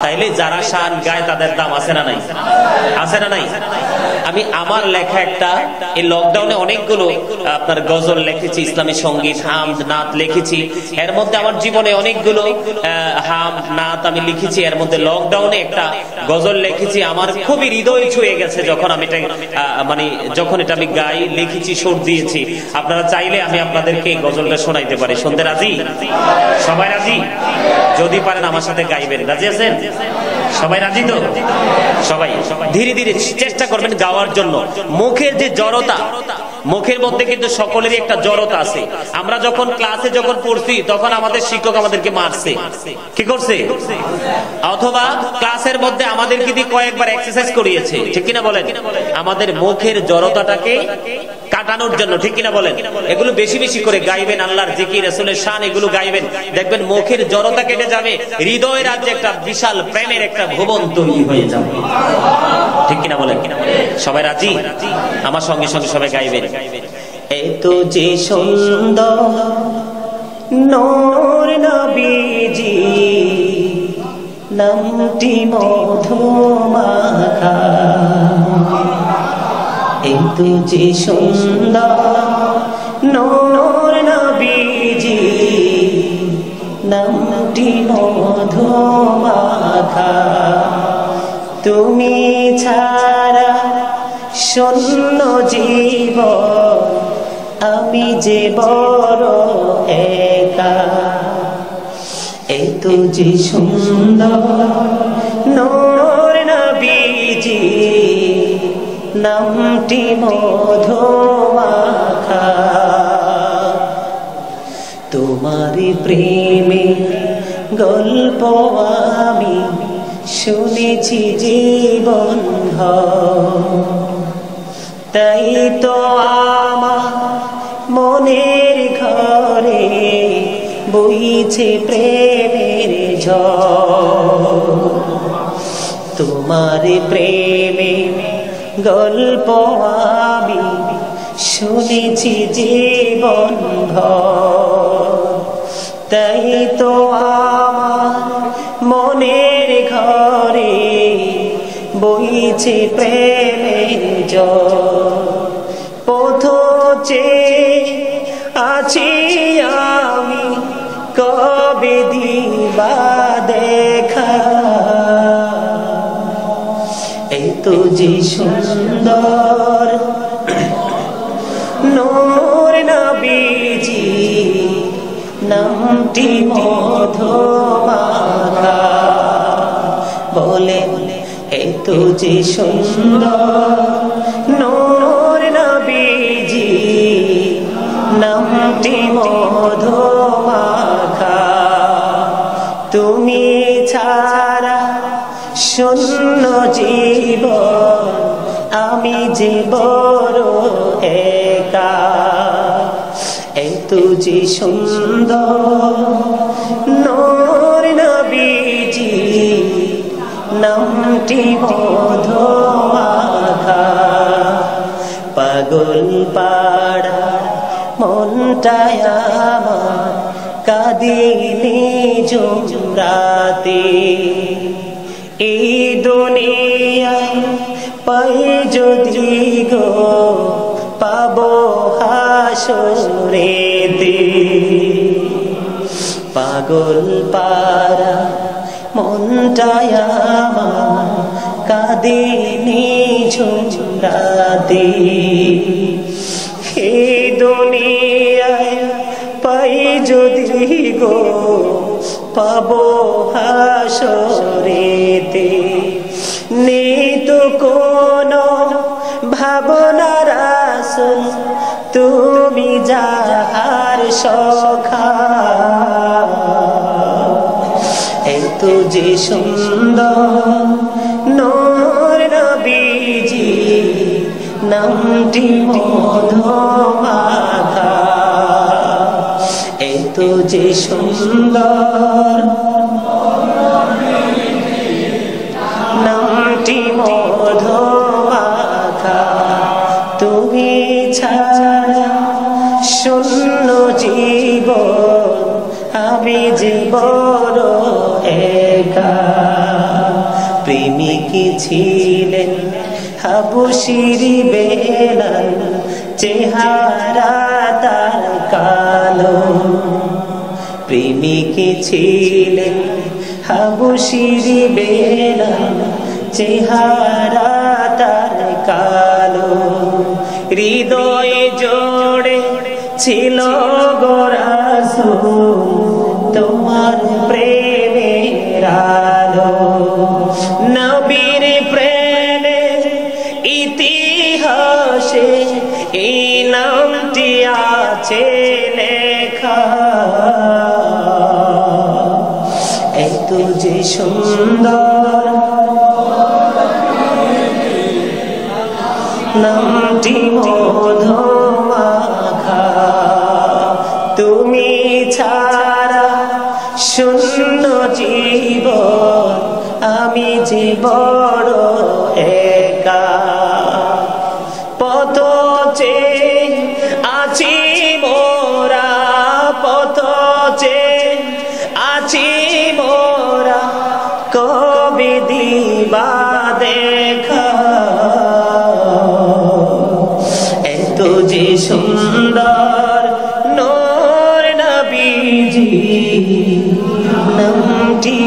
তাইলে যারা শান গায় তাদের দাম আছে না নাই? আছে না নাই? আমি আমার লেখা একটা এই লকডাউনে অনেকগুলো আপনার গজল লিখেছি, ইসলামী সঙ্গীত, হাম, নাত লিখেছি। এর মধ্যে আমার জীবনে অনেকগুলো হাম, নাত আমি লিখেছি। এর মধ্যে লকডাউনে একটা গজল লিখেছি, আমার খুবই হৃদয় ছুঁয়ে গেছে যখন আমি এটা মানে যখন এটা আমি গাই, লিখেছি, সুর দিয়েছি। আপনারা চাইলে আমি আপনাদেরকে এই গজলটা শোনাইতে পারি। শুনতে রাজি? সবাই রাজি? যদি পারেন আমার সাথে গাইবেন। রাজি আছেন সবাই? রাজি তো সবাই? ধীরে ধীরে চেষ্টা করবেন গাওয়ার জন্য। মুখের যে জড়তা, মুখের মধ্যে কিন্তু সকলেরই একটা জড়তা আছে। আমরা যখন ক্লাসে যখন পড়ছি তখন আমাদের শিক্ষক আমাদেরকে মারছে, কি করছে? অথবা ক্লাসের মধ্যে আমাদেরকে দিয়ে কয়েকবার এক্সারসাইজ করিয়েছে, ঠিক কিনা বলেন? আমাদের মুখের জড়তাটাকে কাটানোর জন্য, ঠিক কিনা বলেন? এগুলো বেশি বেশি করে গাইবেন, আল্লাহর জিকির, রাসূলের শান, এগুলো গাইবেন। দেখবেন মুখের জড়তা কেটে যাবে, হৃদয়ের রাজ্যে একটা বিশাল প্রেমের একটা ভুবন তৈরি হয়ে যাবে, ঠিক কিনা বলেন? সবাই রাজি? আমার সঙ্গে সঙ্গে সবাই গাইবেন। এত যে সুন্দর নূর নবীজি, নামটি মধুমাখা। এত যে সুন্দর নূর নবীজি, নামটি মধুমাখা। তুমি ছাড়া শূন্য জীবন, আমি যে বড় একা। এত যে সুন্দর নূর নবীজি, নামটি মধুমাখা। তোমার প্রেমে গল্প আমি শুনেছি জীবন ভর, তাই তো আমার মনের ঘরে বইছে প্রেমের ঝড়। তোমার প্রেমে গল্প আমি শুনেছি জীবন ভর, তাই তো আমার মনের ঘরে বইছে প্রেমের জল। পথ চেয়ে আছি আমি, কবে দিবা দেখা। এত যে সুন্দর নূর নবীজি, নামটি মধুমাখা। বলে এত যে সুন্দর নূর নবীজি, নামটি মধুমাখা। তুমি ছাড়া শূন্য জীবন, আমি যে বড় একা। এত যে সুন্দর নূর নবীজি, নামটি মধুমাখা। পাগল পাড়া মনটায় আমার কাঁদিনি জুমরাতে। এই দুনিয়ায় পাই যদি গো, পাবো হাসরেতে। পাগল পাড়া মনটায় আমার কাঁদিনি ঝুমরাতে। হে দুনিয়ায় পাই যদি গো, পাবো হাসরেতে। নেই তো কোনো ভাবনার আসল, তুমি যাহার সখা। এত যে সুন্দর নূর নবীজি, নামটি মধুমাখা। এত যে সুন্দর নামটি মধুমাখা। তুমি ছাড়া শূন্য জীবন, আমি যে বড় একা। প্রেমিকী ছিলেন হাবশীর বেলাল, চেহারা তার কালো। প্রেমিকী ছিলেন হাবশীর বেলাল, চেহারা তার কালো। হৃদয়ে জোড়ে ছিল গো রাসূল তোমার প্রেমের আলো। নবীর প্রেমের ইতিহাসে এই নামটি আছে লেখা। এত যে সুন্দর নামটি মধুমাখা, তুমি ছাড়া শূন্য জীবন, আমি যে বড় একা। পথ চেয়ে আছি মোরা, পথ চেয়ে আছি মোরা, কবে দিবা দেখা। এত যে সুন্দর নূর নবীজি নামটি